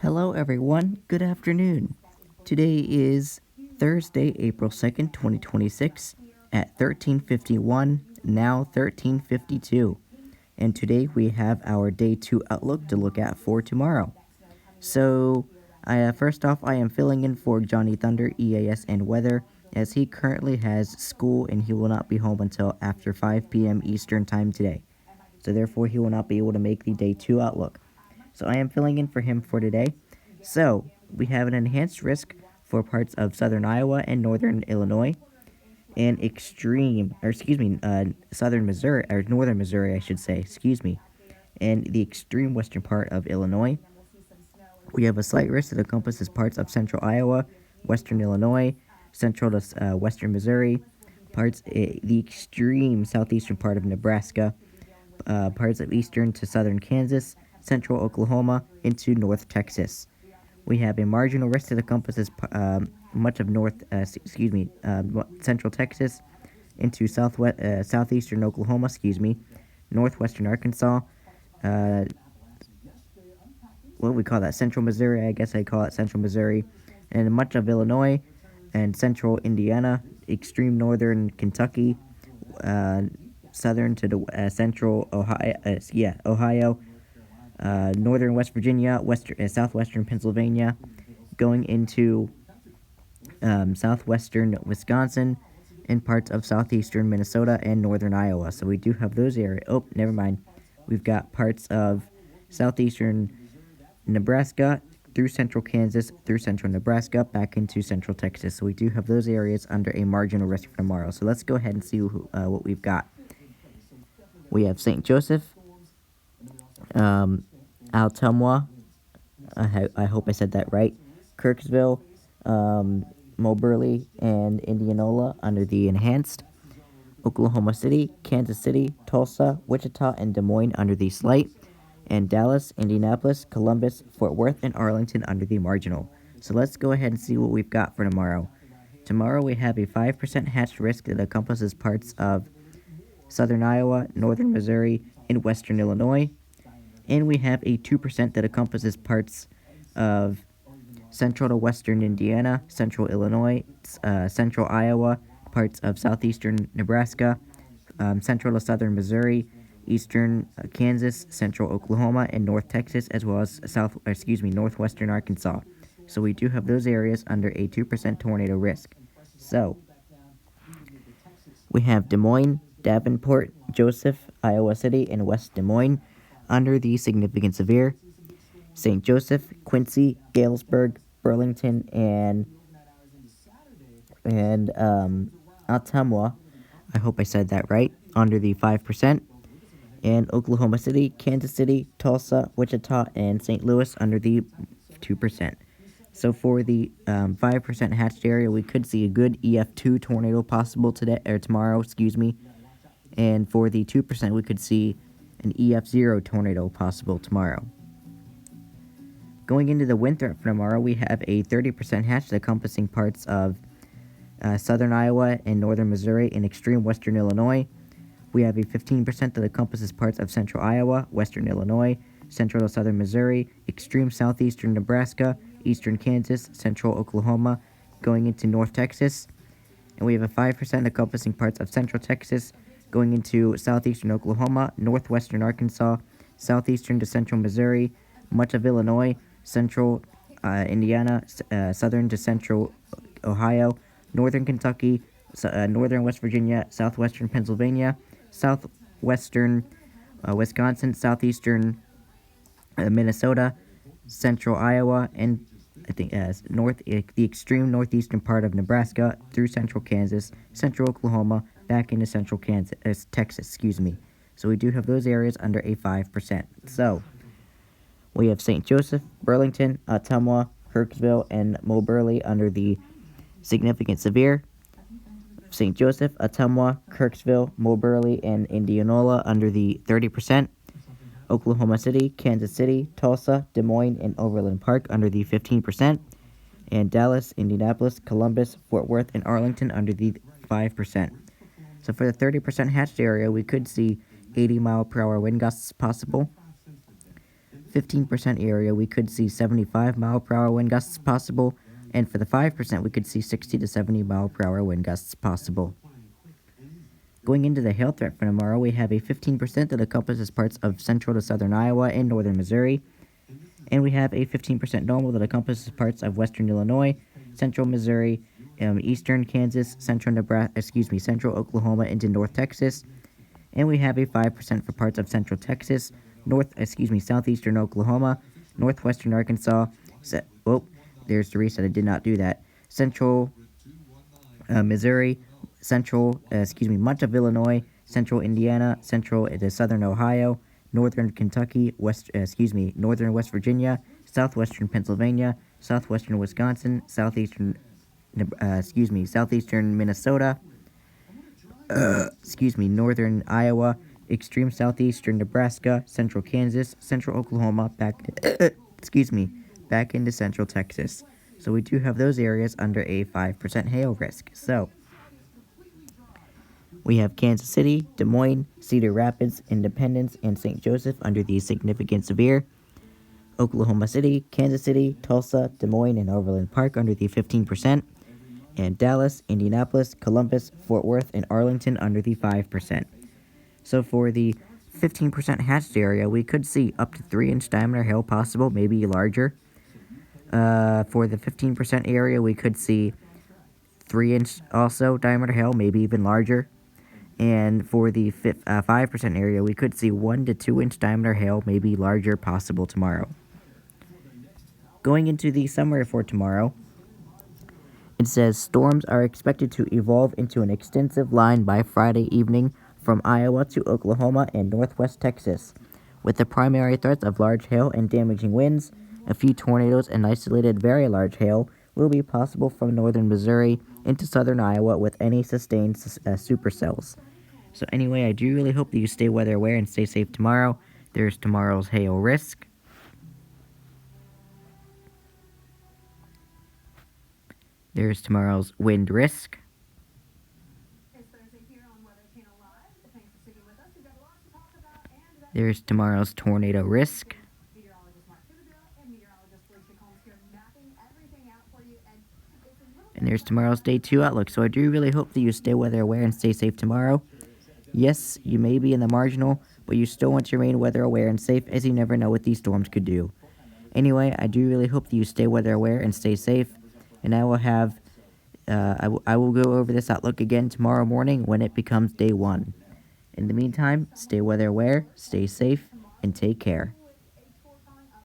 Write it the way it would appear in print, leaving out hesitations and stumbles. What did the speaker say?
Hello, everyone. Good afternoon. Today is Thursday, April 2nd, 2026, at 13:51, now 13:52. And today we have our Day 2 outlook to look at for tomorrow. So, first off, I am filling in for Johnny Thunder, EAS, and weather, as he currently has school and he will not be home until after 5 p.m. Eastern Time today. So, therefore, he will not be able to make the Day 2 outlook. So I am filling in for him for today. So we have an enhanced risk for parts of southern Iowa and northern Illinois, and southern Missouri, or northern Missouri, I should say, and the extreme western part of Illinois. We have a slight risk that encompasses parts of central Iowa, western Illinois, central to western Missouri, the extreme southeastern part of Nebraska, parts of eastern to southern Kansas, central Oklahoma, into north Texas. We have a marginal risk that encompasses much of central Texas into southeastern Oklahoma, northwestern Arkansas, what we call that, central Missouri, I guess I call it central Missouri, and much of Illinois, and central Indiana, extreme northern Kentucky, southern to the central Ohio, northern West Virginia, southwestern Pennsylvania, going into southwestern Wisconsin, and parts of southeastern Minnesota and northern Iowa. So we do have those areas. Oh, never mind. We've got parts of southeastern Nebraska through central Kansas, through central Nebraska, back into central Texas. So we do have those areas under a marginal risk for tomorrow. So let's go ahead and see what we've got. We have St. Joseph, Altamwa, I hope I said that right, Kirksville, Moberly, and Indianola under the enhanced, Oklahoma City, Kansas City, Tulsa, Wichita, and Des Moines under the slight, and Dallas, Indianapolis, Columbus, Fort Worth, and Arlington under the marginal. So let's go ahead and see what we've got for tomorrow. Tomorrow we have a 5% hatched risk that encompasses parts of southern Iowa, northern Missouri, and western Illinois. And we have a 2% that encompasses parts of central to western Indiana, central Illinois, central Iowa, parts of southeastern Nebraska, central to southern Missouri, eastern Kansas, central Oklahoma, and north Texas, as well as northwestern Arkansas. So we do have those areas under a 2% tornado risk. So we have Des Moines, Davenport, Joseph, Iowa City, and West Des Moines under the significant severe. St. Joseph, Quincy, Galesburg, Burlington, and Ottumwa, I hope I said that right, under the 5%. And Oklahoma City, Kansas City, Tulsa, Wichita, and St. Louis under the 2%. So for the 5% hatched area, we could see a good EF2 tornado possible tomorrow. And for the 2%, we could see an EF0 tornado possible tomorrow. Going into the wind threat for tomorrow, we have a 30% hatch encompassing parts of southern Iowa and northern Missouri and extreme western Illinois. We have a 15% that encompasses parts of central Iowa, western Illinois, central to southern Missouri, extreme southeastern Nebraska, eastern Kansas, central Oklahoma, going into north Texas. And we have a 5% encompassing parts of central Texas, going into southeastern Oklahoma, northwestern Arkansas, southeastern to central Missouri, much of Illinois, central Indiana, southern to central Ohio, northern Kentucky, northern West Virginia, southwestern Pennsylvania, southwestern Wisconsin, southeastern Minnesota, central Iowa, and the extreme northeastern part of Nebraska through central Kansas, central Oklahoma, back into central Texas. So we do have those areas under a 5%. So we have St. Joseph, Burlington, Ottumwa, Kirksville, and Moberly under the significant severe. St. Joseph, Ottumwa, Kirksville, Moberly, and Indianola under the 30%. Oklahoma City, Kansas City, Tulsa, Des Moines, and Overland Park under the 15%. And Dallas, Indianapolis, Columbus, Fort Worth, and Arlington under the 5%. So for the 30% hatched area, we could see 80-mile-per-hour wind gusts possible. 15% area, we could see 75-mile-per-hour wind gusts possible, and for the 5%, we could see 60 to 70-mile-per-hour wind gusts possible. Going into the hail threat for tomorrow, we have a 15% that encompasses parts of central to southern Iowa and northern Missouri, and we have a 15% normal that encompasses parts of western Illinois, central Missouri, eastern Kansas, central central Oklahoma into North Texas, and we have a 5% for parts of central Texas, southeastern Oklahoma, northwestern Arkansas. There's the reset. I did not do that. Central Missouri, much of Illinois, central Indiana, central to southern Ohio, northern Kentucky, northern West Virginia, southwestern Pennsylvania, southwestern Wisconsin, southeastern Minnesota, northern Iowa, extreme southeastern Nebraska, central Kansas, central Oklahoma, back into central Texas. So we do have those areas under a 5% hail risk. So we have Kansas City, Des Moines, Cedar Rapids, Independence, and St. Joseph under the significant severe. Oklahoma City, Kansas City, Tulsa, Des Moines, and Overland Park under the 15%. And Dallas, Indianapolis, Columbus, Fort Worth, and Arlington under the 5%. So for the 15% hatched area, we could see up to 3-inch diameter hail possible, maybe larger. For the 15% area, we could see 3-inch also diameter hail, maybe even larger. And for the 5% area, we could see 1 to 2-inch diameter hail, maybe larger, possible tomorrow. Going into the summary for tomorrow, it says storms are expected to evolve into an extensive line by Friday evening from Iowa to Oklahoma and northwest Texas, with the primary threats of large hail and damaging winds. A few tornadoes and isolated very large hail will be possible from northern Missouri into southern Iowa with any sustained supercells. So anyway, I do really hope that you stay weather aware and stay safe tomorrow. There's tomorrow's hail risk. There's tomorrow's wind risk. There's tomorrow's tornado risk. And there's tomorrow's day 2 outlook. So I do really hope that you stay weather aware and stay safe tomorrow. Yes, you may be in the marginal, but you still want to remain weather aware and safe, as you never know what these storms could do. Anyway, I do really hope that you stay weather aware and stay safe. And I will have, I will go over this outlook again tomorrow morning when it becomes day 1. In the meantime, stay weather aware, stay safe, and take care.